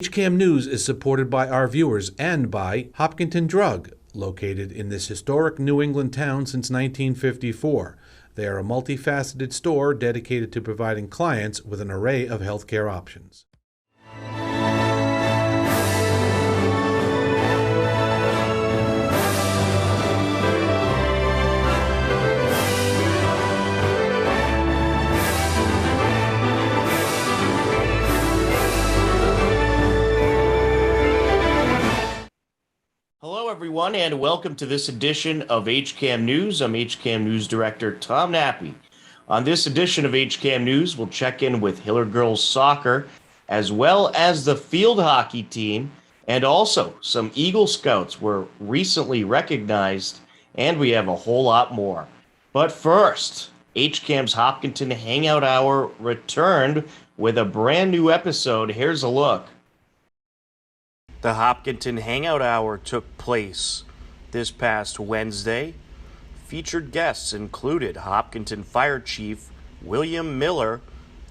HCAM News is supported by our viewers and by Hopkinton Drug, located in this historic New England town since 1954. They are a multifaceted store dedicated to providing clients with an array of healthcare options. Hello, everyone, and welcome to this edition of HCAM News. I'm HCAM News Director Tom Nappy. On this edition of HCAM News, we'll check in with Hiller Girls Soccer, as well as the field hockey team, and also some Eagle Scouts were recently recognized, and we have a whole lot more. But first, HCAM's Hopkinton Hangout Hour returned with a brand new episode. Here's a look. The Hopkinton Hangout Hour took place this past Wednesday. Featured guests included Hopkinton Fire Chief William Miller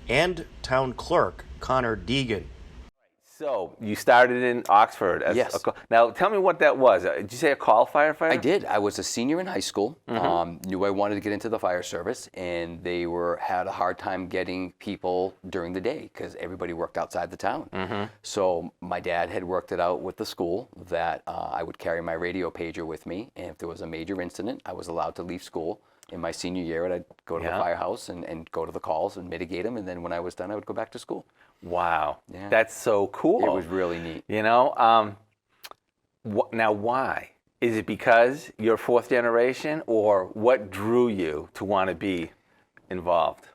and Town Clerk Connor Degan. So you started in Oxford. Yes. Now tell me what that was. Did you say a call firefighter? I did. I was a senior in high school. Knew I wanted to get into the fire service, and they had a hard time getting people during the day because everybody worked outside the town. So my dad had worked it out with the school that I would carry my radio pager with me, and if there was a major incident, I was allowed to leave school in my senior year, and I'd go to the firehouse and go to the calls and mitigate them, and then when I was done, I would go back to school. Wow. Yeah. That's so cool. It was really neat. You know, now why? Is it because you're fourth generation, or what drew you to want to be involved?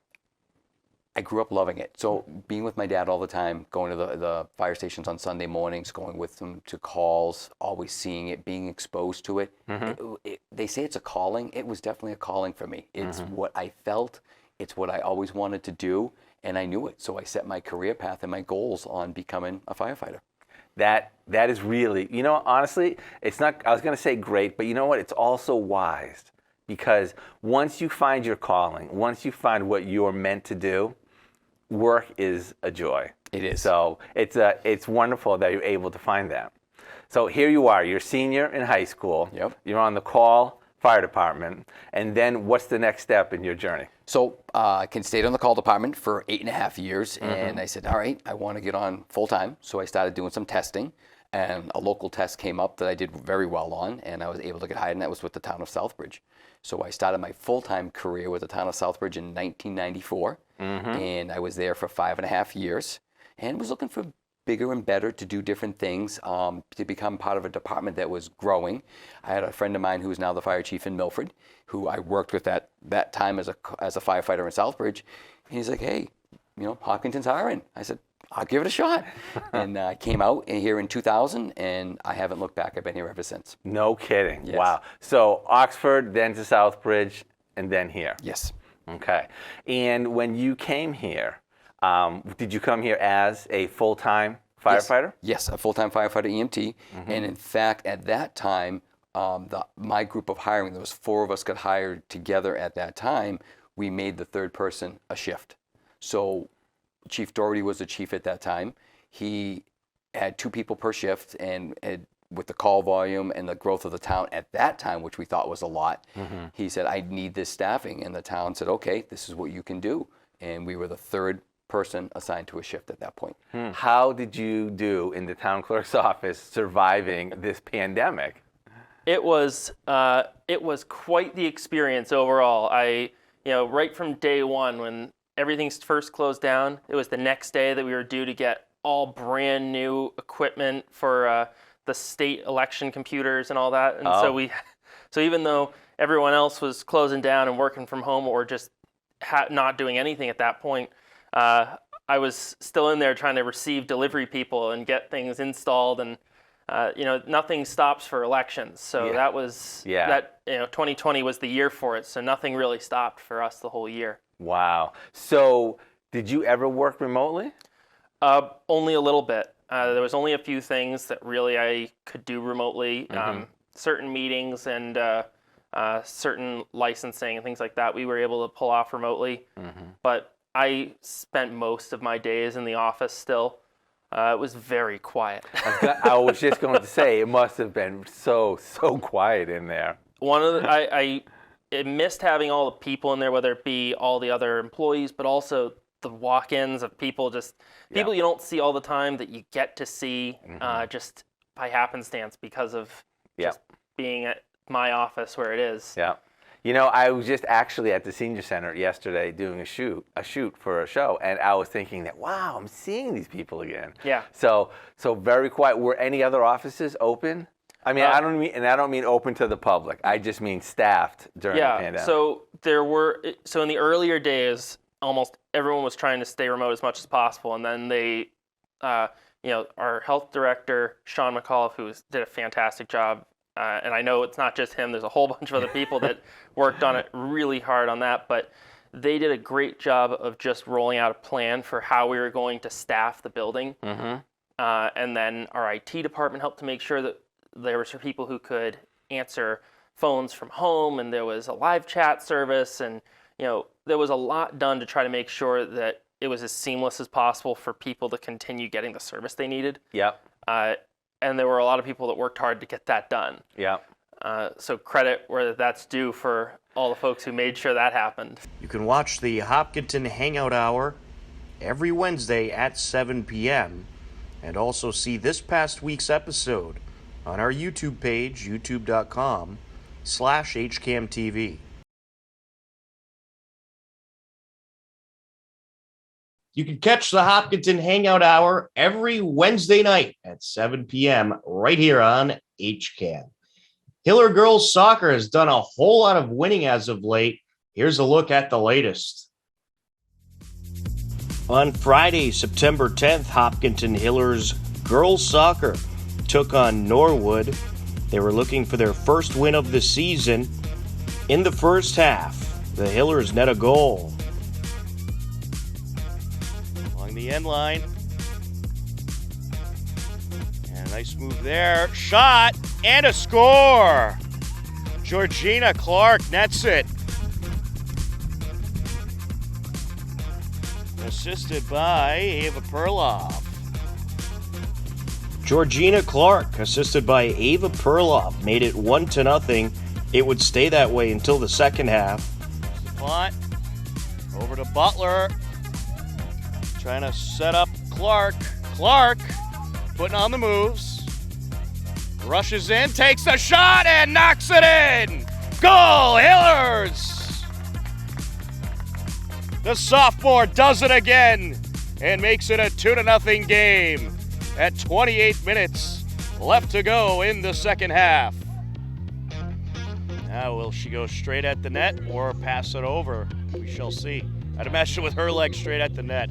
I grew up loving it. So being with my dad all the time, going to the fire stations on Sunday mornings, going with them to calls, always seeing it, being exposed to it. They say it's a calling. It was definitely a calling for me. It's what I felt. It's what I always wanted to do, and I knew it. So I set my career path and my goals on becoming a firefighter. That is really, you know, honestly, it's not, I was going to say great, but you know what? It's also wise, because once you find your calling, once you find what you're meant to do, work is a joy. It is. So it's wonderful that you're able to find that. So here you are, you're senior in high school. Yep. You're on the call fire department. And then what's the next step in your journey? So I stayed on the call department for 8.5 years, and I said, all right, I want to get on full time. So I started doing some testing, and a local test came up that I did very well on, and I was able to get hired, and that was with the town of Southbridge. So I started my full-time career with the town of Southbridge in 1994, and I was there for 5.5 years, and was looking for bigger and better, to do different things, to become part of a department that was growing. I had a friend of mine who is now the fire chief in Milford, who I worked with at that time as a firefighter in Southbridge. And he's like, hey, you know, Hopkinton's hiring. I said, I'll give it a shot. And I came out here in 2000, and I haven't looked back. I've been here ever since. No kidding. Yes. Wow. So Oxford, then to Southbridge, and then here. Yes. Okay. And when you came here, did you come here as a full-time firefighter? Yes, a full-time firefighter EMT. And in fact, at that time, my group of hiring, there was 4 of us got hired together at that time. We made the third person a shift. So Chief Doherty was the chief at that time. He had 2 people per shift, and with the call volume and the growth of the town at that time, which we thought was a lot, he said, I need this staffing. And the town said, okay, this is what you can do. And we were the third person assigned to a shift at that point. How did you do in the town clerk's office surviving this pandemic? It was quite the experience overall. Right from day one, when everything first closed down, it was the next day that we were due to get all brand new equipment for the state election computers and all that. And so even though everyone else was closing down and working from home, or just not doing anything at that point, I was still in there trying to receive delivery people and get things installed, and nothing stops for elections. So that was 2020 was the year for it. So nothing really stopped for us the whole year. Wow. So did you ever work remotely? Only a little bit. There was only a few things that really I could do remotely. Certain meetings and certain licensing and things like that we were able to pull off remotely. But I spent most of my days in the office still. It was very quiet. I was just going to say, it must have been so quiet in there. I missed having all the people in there, whether it be all the other employees, but also the walk-ins of people you don't see all the time that you get to see just by happenstance because of just being at my office where it is. Yeah. You know, I was just actually at the senior center yesterday doing a shoot for a show, and I was thinking that, wow, I'm seeing these people again. Yeah. So very quiet. Were any other offices open? I mean, I don't mean open to the public. I just mean staffed during the pandemic. Yeah. So in the earlier days, almost everyone was trying to stay remote as much as possible, and then they, our health director Sean McAuliffe, who did a fantastic job. And I know it's not just him. There's a whole bunch of other people that worked on it really hard on that. But they did a great job of just rolling out a plan for how we were going to staff the building. Mm-hmm. And then our IT department helped to make sure that there were some people who could answer phones from home. And there was a live chat service. And, there was a lot done to try to make sure that it was as seamless as possible for people to continue getting the service they needed. Yep. And there were a lot of people that worked hard to get that done. Yeah. So credit where that's due for all the folks who made sure that happened. You can watch the Hopkinton Hangout Hour every Wednesday at 7 p.m. and also see this past week's episode on our YouTube page, youtube.com/HCAMTV. You can catch the Hopkinton Hangout Hour every Wednesday night at 7 p.m. right here on HCAM. Hiller Girls Soccer has done a whole lot of winning as of late. Here's a look at the latest. On Friday, September 10th, Hopkinton Hillers Girls Soccer took on Norwood. They were looking for their first win of the season. In the first half, the Hillers net a goal. The end line. And a nice move there. Shot and a score. Georgina Clark nets it. Assisted by Ava Perloff. Georgina Clark, assisted by Ava Perloff, made it 1-0. It would stay that way until the second half. Punt. Over to Butler. Trying to set up Clark. Clark putting on the moves. Rushes in, takes a shot, and knocks it in. Goal, Hillers! The sophomore does it again and makes it a 2-0 game at 28 minutes left to go in the second half. Now, will she go straight at the net or pass it over? We shall see. I'd imagine with her leg straight at the net.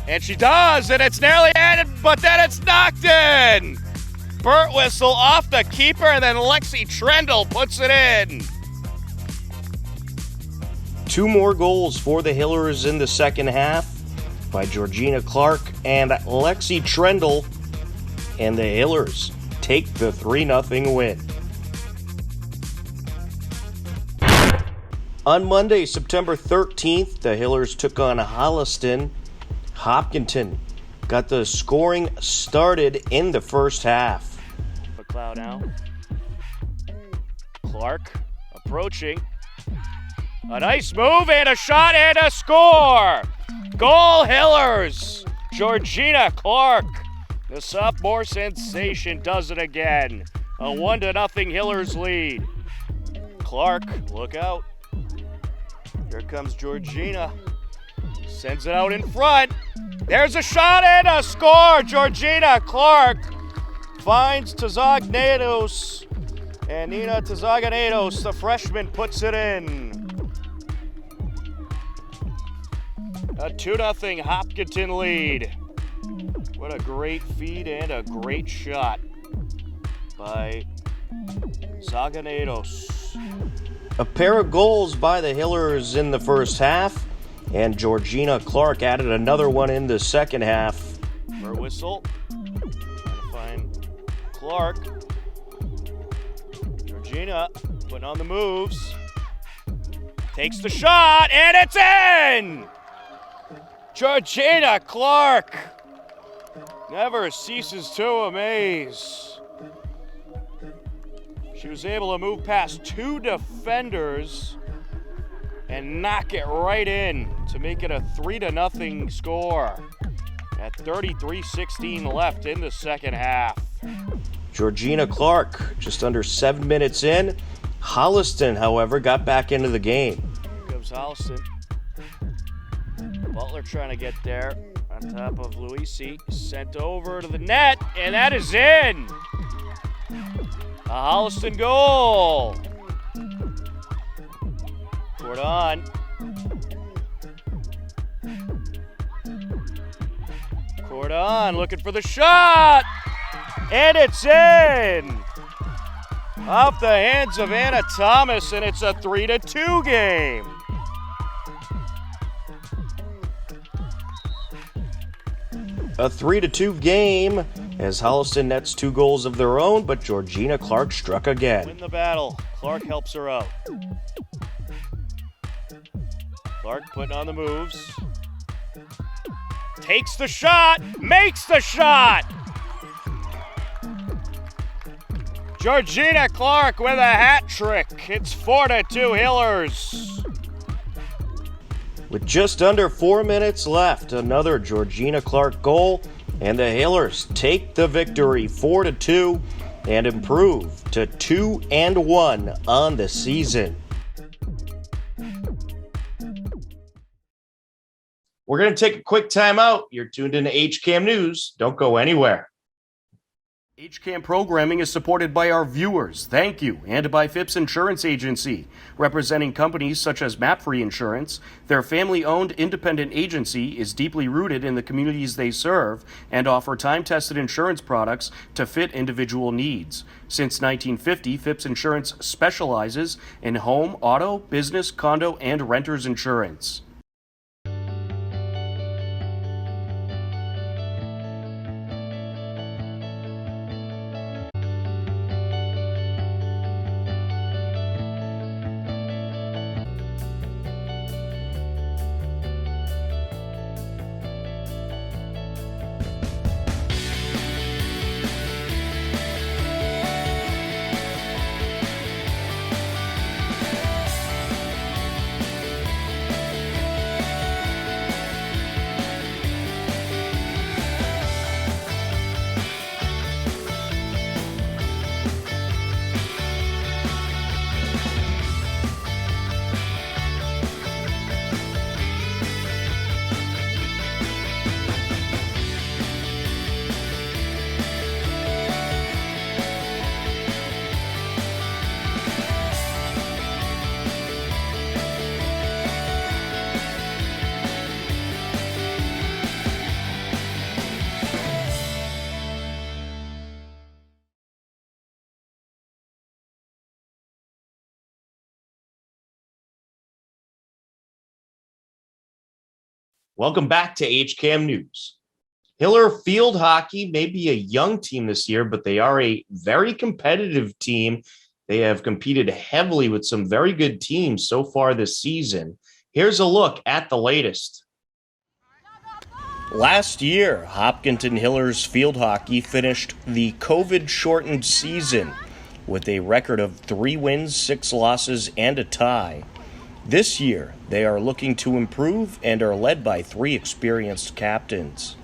And she does, and it's nearly ended, but then it's knocked in. Burt Whistle off the keeper, and then Lexi Trendle puts it in. 2 more goals for the Hillers in the second half by Georgina Clark and Lexi Trendle, and the Hillers take the 3-0 win. On Monday, September 13th, the Hillers took on Holliston. Hopkinton got the scoring started in the first half. McLeod out. Clark approaching. A nice move and a shot and a score. Goal, Hillers. Georgina Clark, the sophomore sensation, does it again. A 1-0 Hillers lead. Clark, look out. Here comes Georgina. Sends it out in front. There's a shot and a score. Georgina Clark finds Tazagnados. And Nina Tazagnados, the freshman, puts it in. A 2-0 Hopkinton lead. What a great feed and a great shot by Zaganados. A pair of goals by the Hillers in the first half, and Georgina Clark added another one in the second half. For whistle. Trying to find Clark. Georgina putting on the moves. Takes the shot, and it's in! Georgina Clark never ceases to amaze. She was able to move past 2 defenders and knock it right in to make it a 3-0 score at 33:16 left in the second half. Georgina Clark, just under 7 minutes in. Holliston, however, got back into the game. Here comes Holliston. Butler trying to get there on top of Luisi. Sent over to the net, and that is in. A Holliston goal. Cordon. Cordon looking for the shot. And it's in. Off the hands of Anna Thomas, and it's a 3-2 game. A 3-2 game as Holliston nets 2 goals of their own, but Georgina Clark struck again. Win the battle. Clark helps her out. Clark putting on the moves. Takes the shot, makes the shot. Georgina Clark with a hat trick. It's 4-2 Hillers. With just under 4 minutes left, another Georgina Clark goal, and the Hillers take the victory 4-2 and improve to 2-1 on the season. We're going to take a quick time out. You're tuned into HCAM News. Don't go anywhere. HCAM programming is supported by our viewers, thank you, and by Phipps Insurance Agency, representing companies such as MapFree Insurance. Their family-owned independent agency is deeply rooted in the communities they serve and offer time-tested insurance products to fit individual needs. Since 1950, Phipps Insurance specializes in home, auto, business, condo, and renters insurance. Welcome back to HCAM News. Hiller Field Hockey may be a young team this year, but they are a very competitive team. They have competed heavily with some very good teams so far this season. Here's a look at the latest. Last year, Hopkinton Hillers Field Hockey finished the COVID-shortened season with a record of 3 wins, 6 losses, and a tie. This year, they are looking to improve and are led by 3 experienced captains.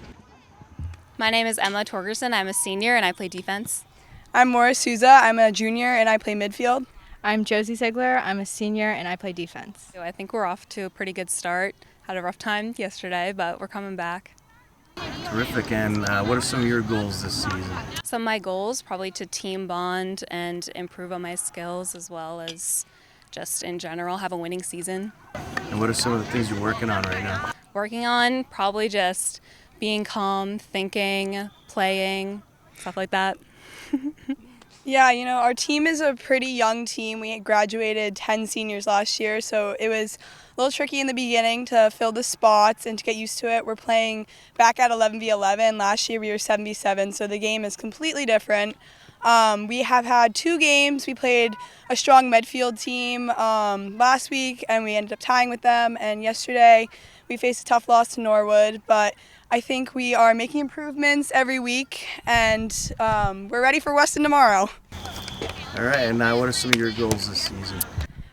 My name is Emma Torgerson. I'm a senior and I play defense. I'm Maura Souza. I'm a junior and I play midfield. I'm Josie Ziegler. I'm a senior and I play defense. So I think we're off to a pretty good start. Had a rough time yesterday, but we're coming back. Terrific. And what are some of your goals this season? Some of my goals, probably to team bond and improve on my skills as well as just in general have a winning season. And what are some of the things you're working on right now? Working on probably just being calm, thinking, playing, stuff like that. Yeah, you know, our team is a pretty young team. We graduated 10 seniors last year, so it was a little tricky in the beginning to fill the spots and to get used to it. We're playing back at 11v11. Last year we were 7v7, so the game is completely different. We have had 2 games. We played a strong midfield team last week, and we ended up tying with them. And yesterday we faced a tough loss to Norwood, but I think we are making improvements every week, and we're ready for Weston tomorrow. All right, and what are some of your goals this season?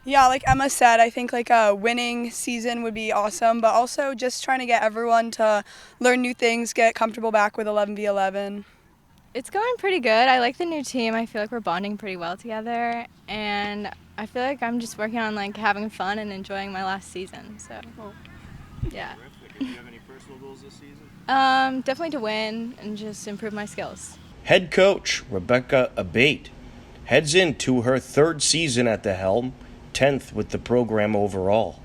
Yeah, like Emma said, I think like a winning season would be awesome, but also just trying to get everyone to learn new things, get comfortable back with 11v11. It's going pretty good. I like the new team. I feel like we're bonding pretty well together, and I feel like I'm just working on like having fun and enjoying my last season. So, yeah. Terrific. Do you have any personal goals this season? Definitely to win and just improve my skills. Head coach Rebecca Abate heads into her third season at the helm, 10th with the program overall.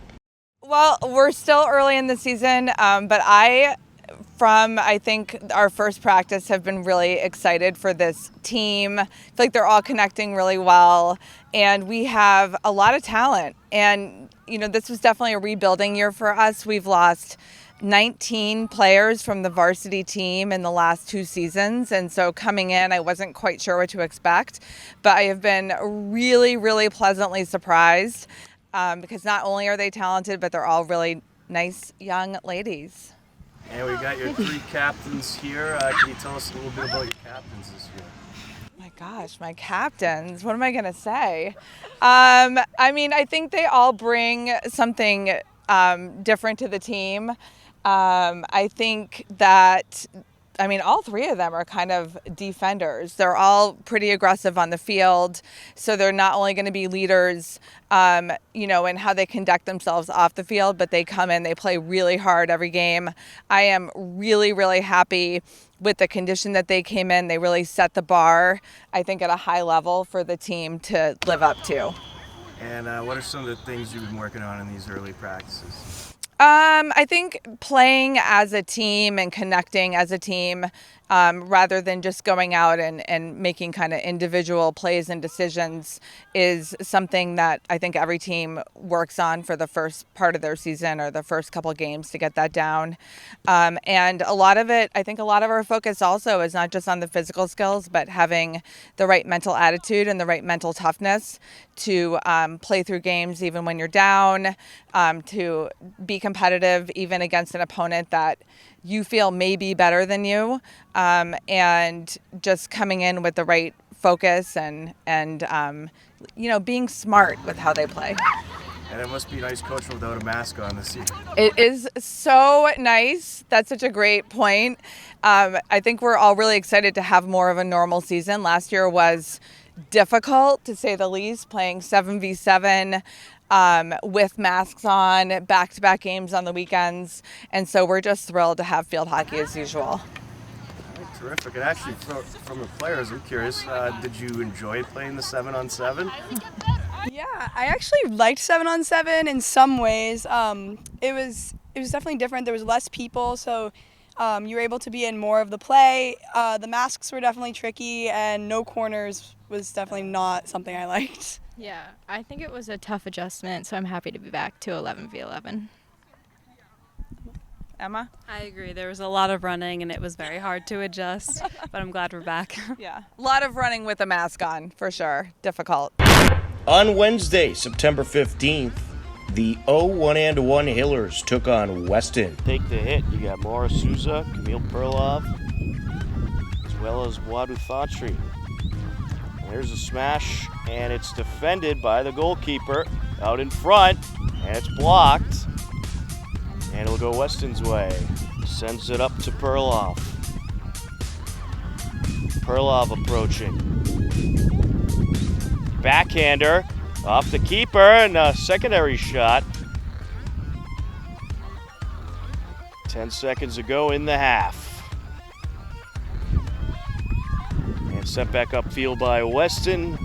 Well, we're still early in the season, but I think our first practice have been really excited for this team. I feel like they're all connecting really well, and we have a lot of talent. And, you know, this was definitely a rebuilding year for us. We've lost 19 players from the varsity team in the last 2 seasons. And so coming in, I wasn't quite sure what to expect, but I have been really, really pleasantly surprised because not only are they talented, but they're all really nice young ladies. And we got your 3 captains here. Can you tell us a little bit about your captains this year? My gosh, my captains, what am I going to say? I mean, I think they all bring something different to the team. I think that, all 3 of them are kind of defenders. They're all pretty aggressive on the field, so they're not only going to be leaders, in how they conduct themselves off the field, but they come in, they play really hard every game. I am really, really happy with the condition that they came in. They really set the bar, I think, at a high level for the team to live up to. And what are some of the things you've been working on in these early practices? I think playing as a team and connecting as a team rather than just going out and making kind of individual plays and decisions is something that I think every team works on for the first part of their season or the first couple of games to get that down. And a lot of it, I think a lot of our focus also is not just on the physical skills, but having the right mental attitude and the right mental toughness to play through games even when you're down, to be competitive even against an opponent that you feel may be better than you, and just coming in with the right focus and being smart with how they play. And it must be nice coaching without a mask on this year. It is so nice. That's such a great point. I think we're all really excited to have more of a normal season. Last year was difficult, to say the least, playing 7v7 with masks on, back-to-back games on the weekends. And so we're just thrilled to have field hockey as usual. Terrific. And actually, from the players, I'm curious, did you enjoy playing the 7-on-7? Yeah, I actually liked 7-on-7 in some ways. It was definitely different. There was less people, so you were able to be in more of the play. The masks were definitely tricky, and no corners was definitely not something I liked. Yeah, I think it was a tough adjustment, so I'm happy to be back to 11v11. Emma? I agree. There was a lot of running, and it was very hard to adjust, but I'm glad we're back. Yeah, a lot of running with a mask on, for sure. Difficult. On Wednesday, September 15th, the 0-1-1 Hillers took on Weston. Take the hit. You got Maura Souza, Camille Perlov, as well as Wadu Thotri. There's a smash, and it's defended by the goalkeeper out in front, and it's blocked. And it'll go Weston's way. Sends it up to Perlov. Perlov approaching. Backhander off the keeper, and a secondary shot. 10 seconds to go in the half. And sent back upfield by Weston.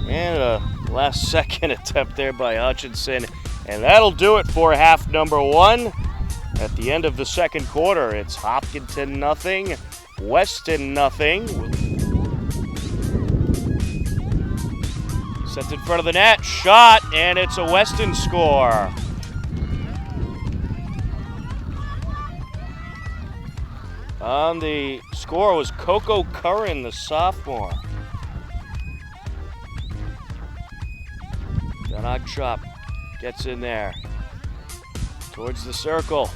And a last second attempt there by Hutchinson. And that'll do it for half number 1. At the end of the second quarter, it's Hopkinton 0, Weston 0. Sent in front of the net, shot, and it's a Weston score. On the score was Coco Curran, the sophomore. Donag Chop gets in there towards the circle.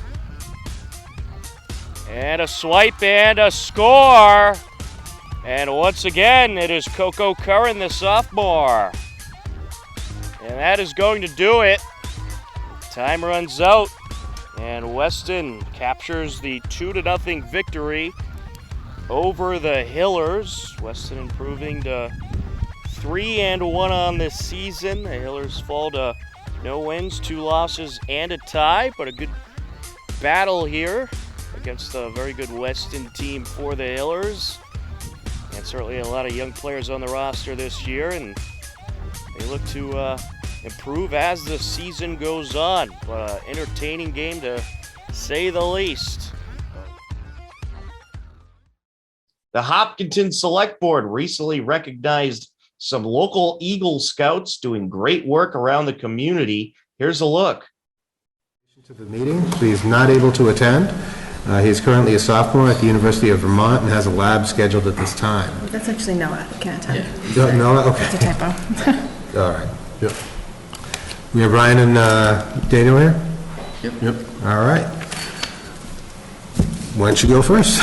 And a swipe and a score. And once again, it is Coco Curran, the sophomore. And that is going to do it. Time runs out. And Weston captures the 2-0 victory over the Hillers. Weston improving to 3-1 on this season. The Hillers fall to no wins, 2 losses, and a tie, but a good battle here against a very good Weston team for the Hillers. And certainly a lot of young players on the roster this year, and they look to improve as the season goes on. But an entertaining game to say the least. The Hopkinton Select Board recently recognized some local Eagle Scouts doing great work around the community. Here's a look. To the meeting, so he's not able to attend. He's currently a sophomore at the University of Vermont and has a lab scheduled at this time. That's actually Noah. Can't attend. Yeah. Noah? Okay. It's a typo. All right. Yep. We have Ryan and Daniel here? Yep. All right. Why don't you go first?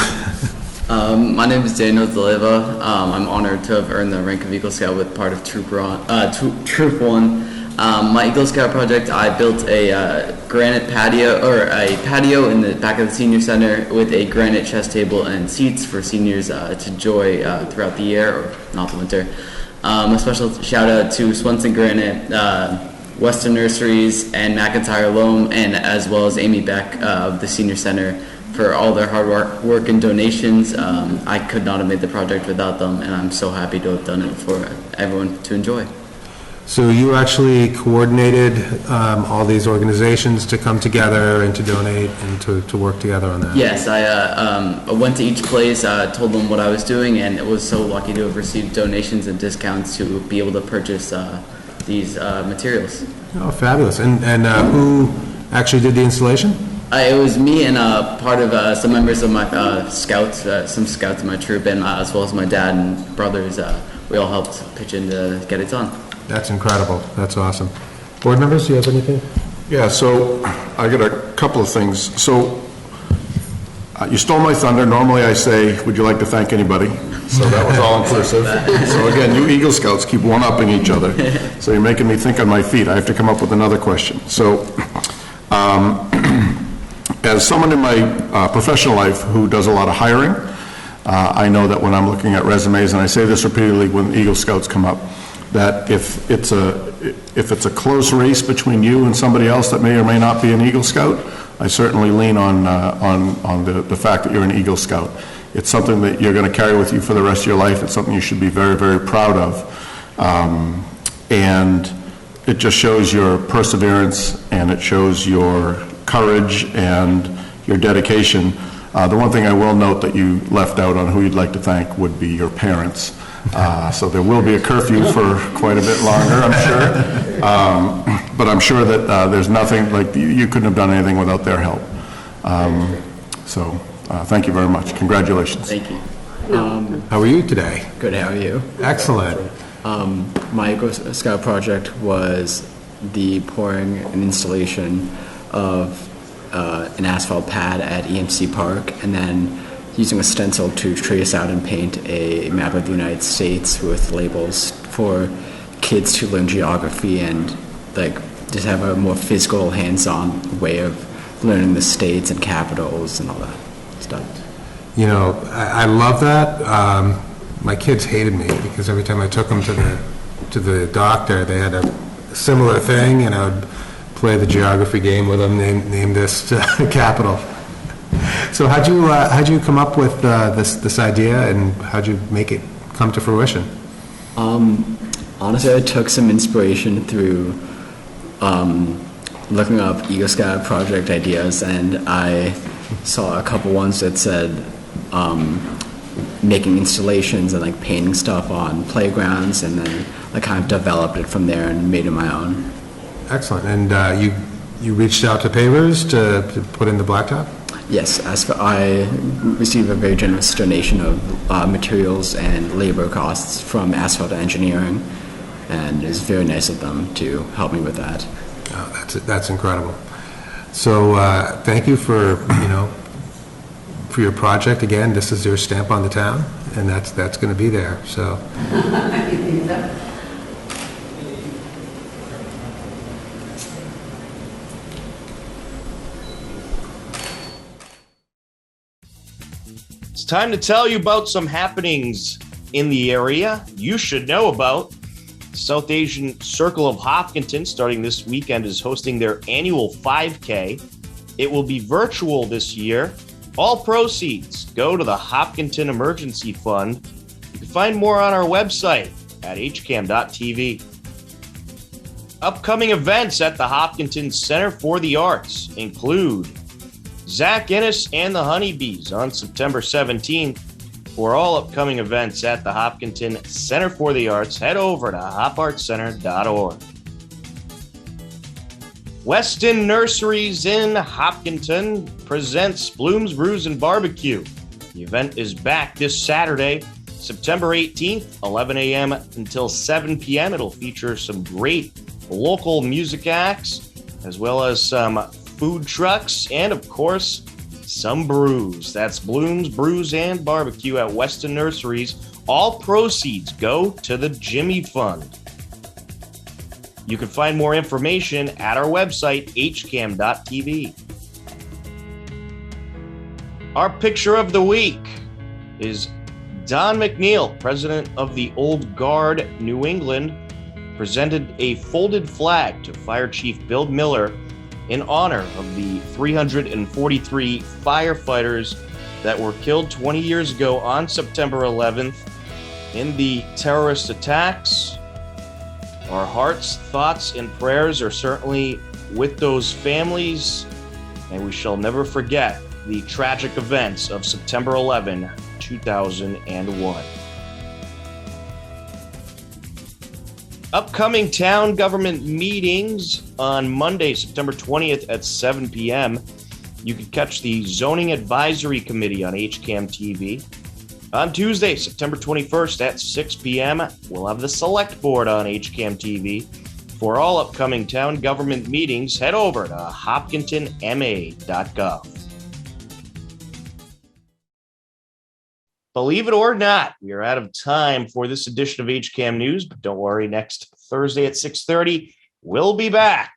My name is Daniel Deleva. I'm honored to have earned the rank of Eagle Scout with part of Troop 1. My Eagle Scout project, I built a granite patio, or a patio in the back of the senior center with a granite chess table and seats for seniors to enjoy throughout the year, or not the winter. A special shout out to Swenson Granite, Western Nurseries, and McIntyre Loam, and as well as Amy Beck of the senior center for all their hard work and donations. I could not have made the project without them, and I'm so happy to have done it for everyone to enjoy. So you actually coordinated all these organizations to come together and to donate and to work together on that? Yes, I went to each place, told them what I was doing, and it was so lucky to have received donations and discounts to be able to purchase these materials. Oh, fabulous. And who actually did the installation? It was me and part of some members of my scouts, some scouts in my troop, and as well as my dad and brothers. We all helped pitch in to get it done. That's incredible. That's awesome. Board members, do you have anything? Yeah, so I got a couple of things. So you stole my thunder. Normally I say, would you like to thank anybody? So that was all inclusive. So again, you Eagle Scouts keep one-upping each other. So you're making me think on my feet. I have to come up with another question. So as someone in my professional life who does a lot of hiring, I know that when I'm looking at resumes, and I say this repeatedly when Eagle Scouts come up, that if it's a close race between you and somebody else that may or may not be an Eagle Scout, I certainly lean on the fact that you're an Eagle Scout. It's something that you're going to carry with you for the rest of your life. It's something you should be very, very proud of. And it just shows your perseverance, and it shows your courage and your dedication. The one thing I will note that you left out on who you'd like to thank would be your parents. So there will be a curfew for quite a bit longer, I'm sure. But I'm sure that there's nothing, like you couldn't have done anything without their help. So thank you very much. Congratulations. Thank you. How are you today? Good, how are you? Excellent. My Eagle Scout project was the pouring and installation of an asphalt pad at EMC Park, and then using a stencil to trace out and paint a map of the United States with labels for kids to learn geography and like just have a more physical, hands-on way of learning the states and capitals and all that stuff. You know, I love that. My kids hated me because every time I took them to the doctor, they had a similar thing, and I would play the geography game with them, name this capital. So how'd you come up with this idea, and how'd you make it come to fruition? Honestly, I took some inspiration through looking up Eagle Scout project ideas, and I saw a couple ones that said making installations and like painting stuff on playgrounds, and then I kind of developed it from there and made it my own. Excellent. And you reached out to pavers to put in the blacktop? Yes, I received a very generous donation of materials and labor costs from Asphalt Engineering, and it's very nice of them to help me with that. Oh, that's incredible. So thank you for for your project, again, this is your stamp on the town, and that's going to be there. So. It's time to tell you about some happenings in the area you should know about. South Asian Circle of Hopkinton, starting this weekend, is hosting their annual 5K. It will be virtual this year. All proceeds go to the Hopkinton Emergency Fund. You can find more on our website at hcam.tv. Upcoming events at the Hopkinton Center for the Arts include Zach Innes and the Honeybees on September 17th. For all upcoming events at the Hopkinton Center for the Arts, head over to hopartscenter.org. Weston Nurseries in Hopkinton presents Bloom's Brews and Barbecue. The event is back this Saturday, September 18th, 11 a.m. until 7 p.m. It'll feature some great local music acts, as well as some food trucks, and of course, some brews. That's Bloom's Brews and Barbecue at Weston Nurseries. All proceeds go to the Jimmy Fund. You can find more information at our website, hcam.tv. Our picture of the week is Don McNeil, president of the Old Guard, New England, presented a folded flag to Fire Chief Bill Miller in honor of the 343 firefighters that were killed 20 years ago on September 11th in the terrorist attacks. Our hearts, thoughts, and prayers are certainly with those families, and we shall never forget the tragic events of September 11, 2001. Upcoming town government meetings on Monday, September 20th at 7 p.m. You can catch the Zoning Advisory Committee on HCAM TV. On Tuesday, September 21st at 6 p.m., we'll have the Select Board on HCAM TV. For all upcoming town government meetings, head over to hopkintonma.gov. Believe it or not, we are out of time for this edition of HCAM News, but don't worry, next Thursday at 6:30, we'll be back.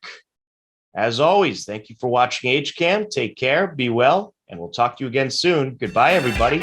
As always, thank you for watching HCAM. Take care, be well, and we'll talk to you again soon. Goodbye, everybody.